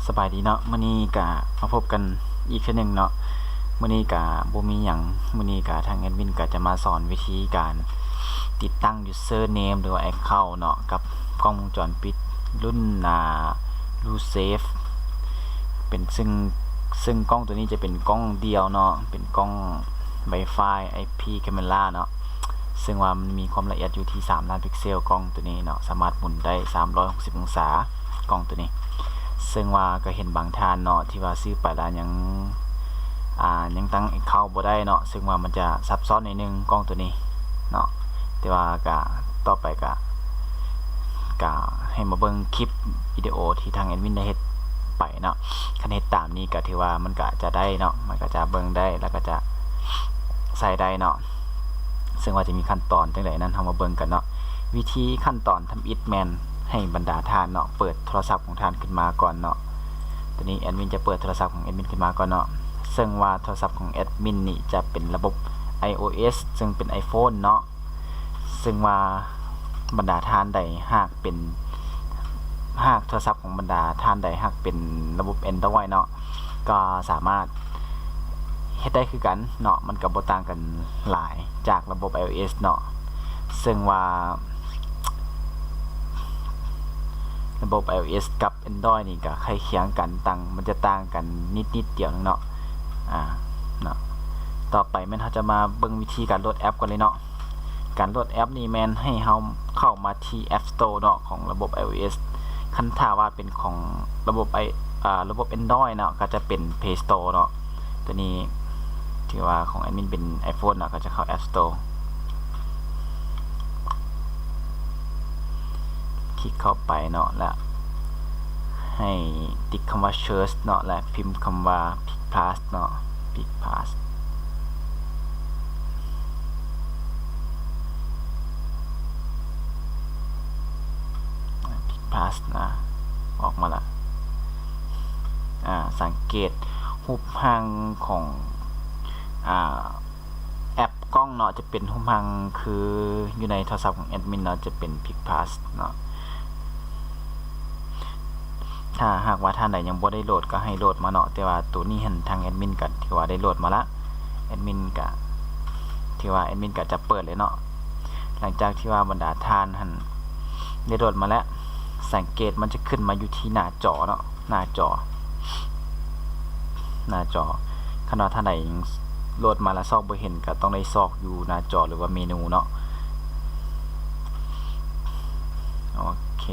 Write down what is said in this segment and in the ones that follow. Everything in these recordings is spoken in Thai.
สบายดีเนาะมื้อนี้ก็มาพบกันอีกเทื่อหนึงเนาะมื้อนี้ก็บ่มีหยังมื้อนี้ก็ทางแอดมินก็จะมาสอนวิธีการติดตั้ง username หรือว่า account เนาะกับกล้องวงจรปิดรุ่นLusafe เป็นซึ่งกล้องตัวนี้จะเป็นกล้องเดียวเนาะเป็นกล้อง Wi-Fi IP Camera เนาะซึ่งว่ามันมีความละเอียดอยู่ที่3ล้านพิกเซลกล้องตัวนี้เนาะสามารถหมุนได้360องศากล้องตัวนี้ซึ่งว่าก็เห็นบางท่านเนาะที่ว่าซื้อไปแล้วยังตั้งเข้าบ่ได้เนาะซึ่งว่ามันจะซับซ้อนนิดนึงกล้องตัวนี้เนาะแต่ว่าก็ต่อไปก็ให้มาเบิ่งคลิปวิดีโอที่ทางแอดมินได้เฮ็ดไปเนาะคันเฮ็ดตามนี้ก็ถือว่ามันก็จะได้เนาะมันก็จะเบิ่งได้แล้วก็จะใส่ได้เนาะซึ่งว่าจะมีขั้นตอนจังไดนั้นเฮามาเบิ่งกันเนาะวิธีขั้นตอนทำอิทแมนให้บรรดาท่านเนาะเปิดโทรศัพท์ของท่านขึ้นมาก่อนเนาะตัวนี้แอดมินจะเปิดโทรศัพท์ของแอดมินขึ้นมาก่อนเนาะซึ่งว่าโทรศัพท์ของแอดมินนี่จะเป็นระบบ iOS ซึ่งเป็น iPhone เนาะซึ่งว่าบรรดาท่านใดหากโทรศัพท์ของบรรดาท่านใดหากเป็นระบบ Android เนาะก็สามารถเฮ็ดได้คือกันเนาะมันก็บ่ต่างกันหลายจากระบบ iOS เนาะซึ่งว่าระบบ iOS กับ Android นี่ก็ใกล้เคียงกันมันจะต่างกันนิดเดียวนึงเนาะเนาะต่อไปแม่นเราจะมาเบิ่งวิธีการโหลดแอปกันเลยเนาะการโหลดแอปนี่แม่นให้เราเข้ามาที่ App Store เนาะของระบบ iOS คันถ้าว่าเป็นของระบบระบบ Android เนาะก็จะเป็น Play Store เนาะตัวนี้ที่ว่าของแอดมินเป็น iPhone เนาะก็จะเข้า App Store คลิกเข้าไปเนาะแล้วให้ติ๊กคำว่า search เนาะและพิมพ์คำว่า pick plus เนาะ pick plus นะออกมาละสังเกตรูปร่างของแอปกล้องเนาะจะเป็นรูปร่างคืออยู่ในโทรศัพท์ของแอดมินเนาะจะเป็น pick plus เนาะถ้าหากว่าท่านใดยังบ่ได้โหลดก็ให้โหลดมาเนาะแต่ว่าตัวนี้เห็นทางแอดมินก็ถือว่าได้โหลดมาละแอดมินก็ถือว่าแอดมินก็จะเปิดเลยเนาะหลังจากที่ว่าบรรดาท่านได้โหลดมาแล้วสังเกตมันจะขึ้นมาอยู่ที่หน้าจอเนาะหน้าจอขณะท่านใดยังโหลดมาแล้วซอกบ่เห็นก็ต้องได้ซอกอยู่หน้าจอหรือว่าเมนูเนาะโอเค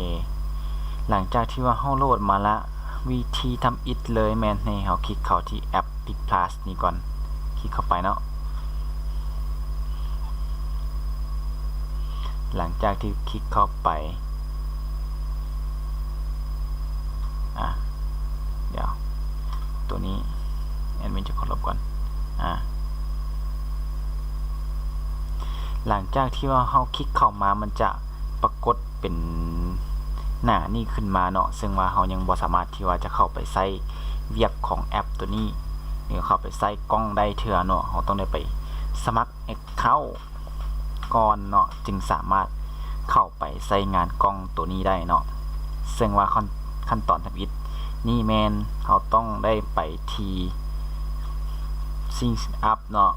หลังจากที่ว่าเฮาโหลดมาละวิธีทำอิทเลยแม่นให้เฮาคลิกเข้าที่แอป Pick Plus นี่ก่อนคลิกเข้าไปเนาะหลังจากที่คลิกเข้าไปเดี๋ยวตัวนี้แอดมินจะขอลบก่อนหลังจากที่ว่าเฮาคลิกเข้ามามันจะปรากฏเป็นหน้านี่ขึ้นมาเนาะซึ่งว่าเฮายังบ่สามารถที่ว่าจะเข้าไปใส่เวียบของแอปตัวนี้หรือเข้าไปใส่กล้องได้เทื่อเนาะเฮาต้องได้ไปสมัคร account ก่อนเนาะจึงสามารถเข้าไปใส่งานกล้องตัวนี้ได้เนาะซึ่งว่าขั้นตอนทำอิทนี่แมนเขาต้องได้ไปที่ Sync Up เนาะ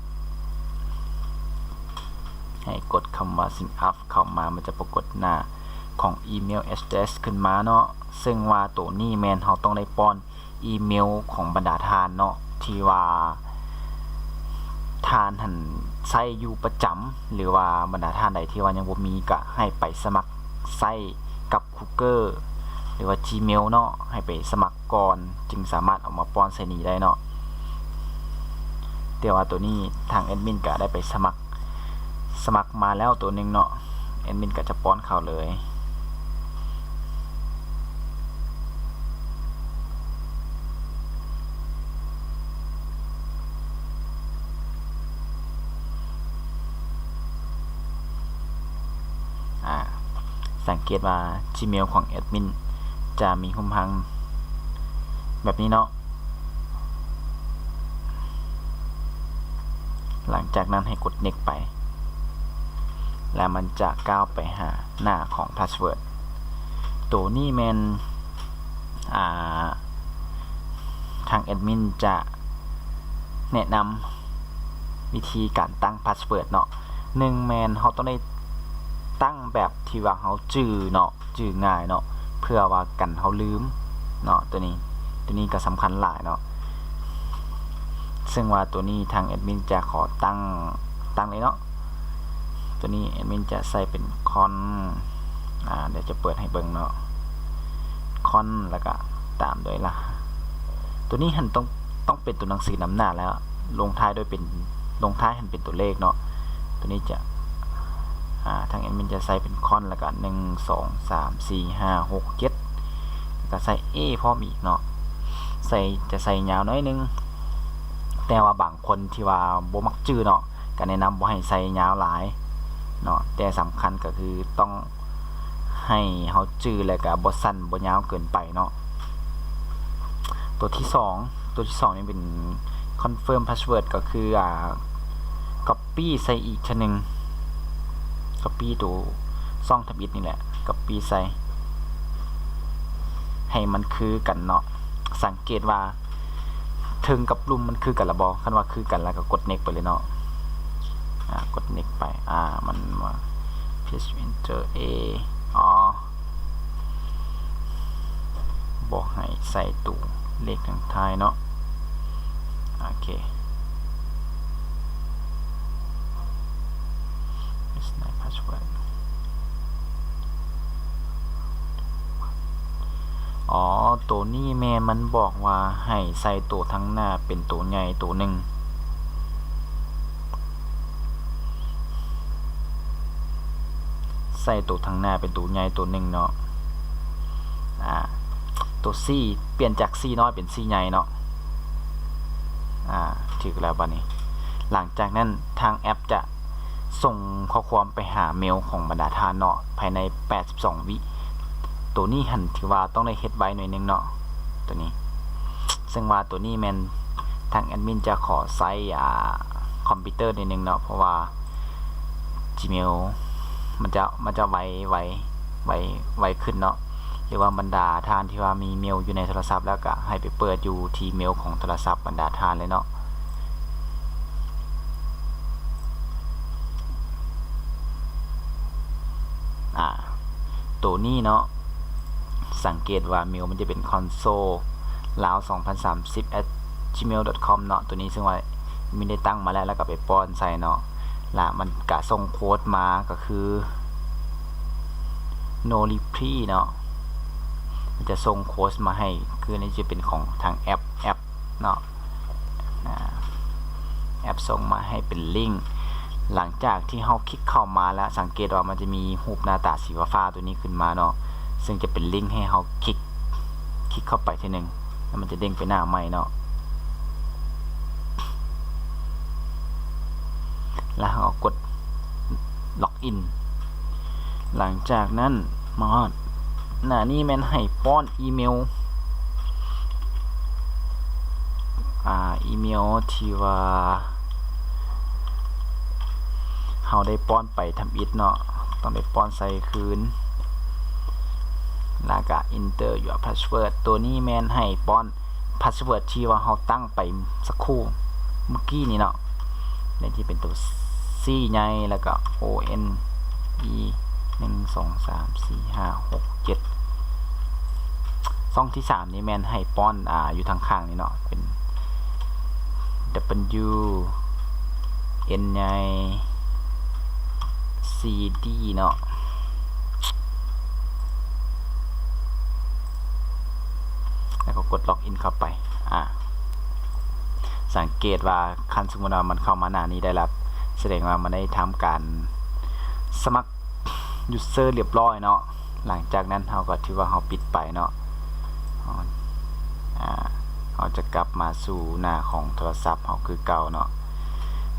ให้กดคำว่า Sync Up เข้ามามันจะปรากฏหน้าของอีเมล address ขึ้นมาเนาะซึ่งว่าตัวนี้แมนเขาต้องได้ป้อนอีเมลของบรรดาทานเนาะที่ว่าทานหันใช้อยู่ประจำหรือว่าบรรดาท่านใดที่ว่ายังบ่มีก็ให้ไปสมัครใช้กับ Google หรือว่า Gmail เนาะให้ไปสมัครก่อนจึงสามารถเอามาป้อนใส่นี้ได้เนาะแต่ว่าตัวนี้ทางแอดมินก็ได้ไปสมัครมาแล้วตัวนึงเนาะแอดมินก็จะป้อนเข้าเลยสังเกตว่า Gmail ของแอดมินจะมีรูปร่างแบบนี้เนาะหลังจากนั้นให้กด next ไปแล้วมันจะก้าวไปหาหน้าของ password ตัวนี้แมน ทางแอดมินจะแนะนำวิธีการตั้งพาสเวิร์ดเนาะ1แมนเราต้องได้ตั้งแบบที่ว่าเราจื้อเนาะจื้อง่ายเนาะเพื่อว่ากันเราลืมเนาะตัวนี้ก็สำคัญหลายเนาะซึ่งว่าตัวนี้ทางแอดมินจะขอตั้งเลยเนาะตัวนี้แอดมินจะใส่เป็นคอนเดี๋ยวจะเปิดให้เบิ่งเนาะคอนแล้วก็ตามด้วยล่ะตัวนี้หันต้องเป็นตัวหนังสือนำหน้าแล้วลงท้ายด้วยเป็นลงท้ายหันเป็นตัวเลขเนาะตัวนี้จะทางแอดมินจะใส่เป็นคอนแล้วก็1 2 3 4 5 6 7แล้วก็ใส่ A พร้อมอีกเนาะจะใส่ยาวน้อยนึงแต่ว่าบางคนที่ว่าบ่มักจื้อเนาะก็แนะนำบ่ให้ใส่ยาวหลายเนาะแต่สำคัญก็คือต้องให้เฮาจื้อแล้วก็บ่สั้นบ่ยาวเกินไปเนาะตัวที่2นี่เป็น confirm password ก็คือcopy ใส่อีกชั้นนึง copy ตัวซ่องทบิดนี่แหละ copy ใส่ให้มันคือกันเนาะสังเกตว่าถึงกับลุ่มมันคือกันละบ่คันว่าคือกันแล้วก็กด next ไปเลยเนาะกด next ไปมันมา paste enter a บอกให้ใส่ตัวเลขทางท้ายเนาะโอเคpassword ตัวนี้แม่มันบอกว่าให้ใส่ตัวทั้งหน้าเป็นตัวใหญ่ตัวหนึ่งใส่ตัวทั้งหน้าเป็นตัวใหญ่ตัวหนึ่งเนาะตัว C เปลี่ยนจาก C น้อยเป็น C ใหญ่เนาะถูกแล้วบัดนี้หลังจากนั้นทางแอปจะส่งข้อความไปหาเมลของบรรดาทานเนาะภายใน82วิตัวนี้หันถือว่าต้องได้เฮ็ดไว้หน่อยนึงเนาะตัวนี้ซึ่งว่าตัวนี้แม่นทางแอดมินจะขอใช้คอมพิวเตอร์นิดนึงเนาะเพราะว่า Gmail มันจะไวขึ้นเนาะหรือว่าบรรดาทานที่ว่ามีเมลอยู่ในโทรศัพท์แล้วก็ให้ไปเปิดอยู่ที่เมลของโทรศัพท์บรรดาทานเลยเนาะตัวนี้เนาะสังเกตว่าเมลมันจะเป็น console ลาว 2030@gmail.com เนาะตัวนี้ซึ่งว่ามีได้ตั้งมาแล้วก็ไปป้อนใส่เนาะแล้วมันก็ส่งโค้ดมาก็คือ no reply เนาะมันจะส่งโค้ดมาให้คือนี่จะเป็นของทางแอปเนาะแอปส่งมาให้เป็นลิงก์หลังจากที่เราคลิกเข้ามาแล้วสังเกตว่ามันจะมีรูปหน้าตาสีฟ้าตัวนี้ขึ้นมาเนาะซึ่งจะเป็นลิงก์ให้เราคลิกเข้าไปทีนึงแล้วมันจะเด้งไปหน้าใหม่เนาะแล้วเรากดล็อกอินหลังจากนั้นมาหน้านี้แม่นให้ป้อนอีเมลอีเมลที่ว่าเราได้ป้อนไปทำอิฐเนาะต้องได้ป้อนใส่คืนแล้วก็ enter your password ตัวนี้แม่นให้ป้อน password ที่ว่าเราตั้งไปสักครู่เมื่อกี้นี่เนาะในที่เป็นตัว C ใหญ่แล้วก็ O N E 1 2 3 4 5 6 7ช่องที่3นี่แม่นให้ป้อนอยู่ทางข้างนี่เนาะเป็น W N ใหญ่ C D เนาะแล้วก็กดล็อกอินเข้าไปสังเกตว่าคันสมมุติว่ามันเข้ามาหน้านี้ได้แล้วแสดงว่ามันได้ทำการสมัคร user เรียบร้อยเนาะหลังจากนั้นเราก็ถือว่าเราปิดไปเนาะเราจะกลับมาสู่หน้าของโทรศัพท์เราคือเก่าเนาะ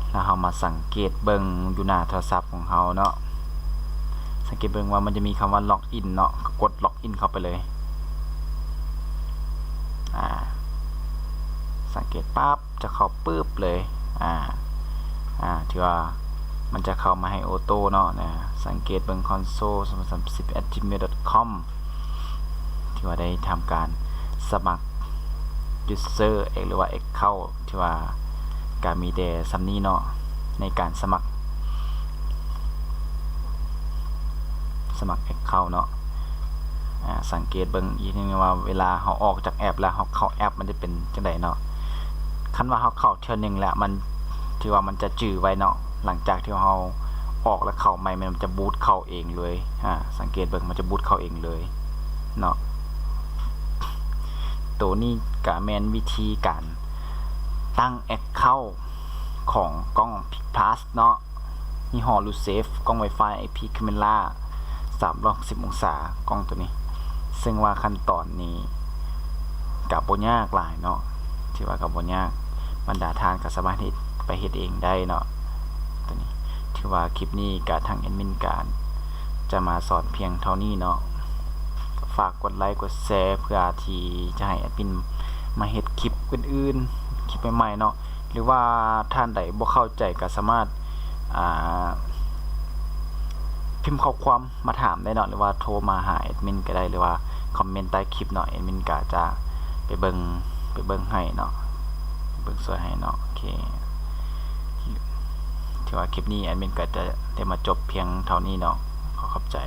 แล้วเรามาสังเกตเบิ่งอยู่หน้าโทรศัพท์ของเราเนาะสังเกตเบิ่งว่ามันจะมีคำว่าล็อกอินเนาะกดล็อกอินเข้าไปเลยสังเกตปั๊บจะเข้าปึ๊บเลยถือว่ามันจะเข้ามาให้ออโต้เนาะนะสังเกตเบิ่ง console 2030@gmail.com ที่ว่าได้ทำการสมัคร user หรือว่า account ที่ว่าก็มีแต่ซำนี้เนาะในการสมัคร account เนาะสังเกตเบิ่งอีกทีนึงว่าเวลาเราออกจากแอปแล้วเราเข้าแอปมันจะเป็นจังไดเนาะคันว่าเราเข้าเทื่อนึงแล้วมันที่ว่ามันจะจื้อไว้เนาะหลังจากที่เราออกแล้วเข้าใหม่มันจะบูตเข้าเองเลยสังเกตเบิ่งมันจะบูตเข้าเองเลยเนาะตัวนี้ก็แม่นวิธีการตั้ง account ของกล้อง Pic Plus เนาะยี่ห้อ Lucef กล้อง Wi-Fi IP Camera 360 องศากล้องตัวนี้ซึ่งว่าขั้นตอนนี้ก็บ่ยากหลายเนาะที่ว่าก็บ่ยากบรรดาท่านก็สามารถเฮ็ดไปเฮ็ดเองได้เนาะตัวนี้ถือว่าคลิปนี้ก็ทางแอดมินการจะมาสอนเพียงเท่านี้เนาะฝากกดไลค์กดแชร์เพื่อที่จะให้แอดมินมาเฮ็ดคลิปอื่นๆคลิปใหม่ๆเนาะหรือว่าท่านใดบ่เข้าใจก็สามารถพิมพ์ข้อความมาถามได้เนาะหรือว่าโทรมาหาแอดมินก็ได้หรือว่าคอมเมนต์ใต้คลิปเนาะแอดมินก็จะไปเบิ่งให้เนาะเบิ่งสวยให้เนาะโอเคถือว่าคลิปนี้แอดมินก็จะได้มาจบเพียงเท่านี้เนาะขอบใจ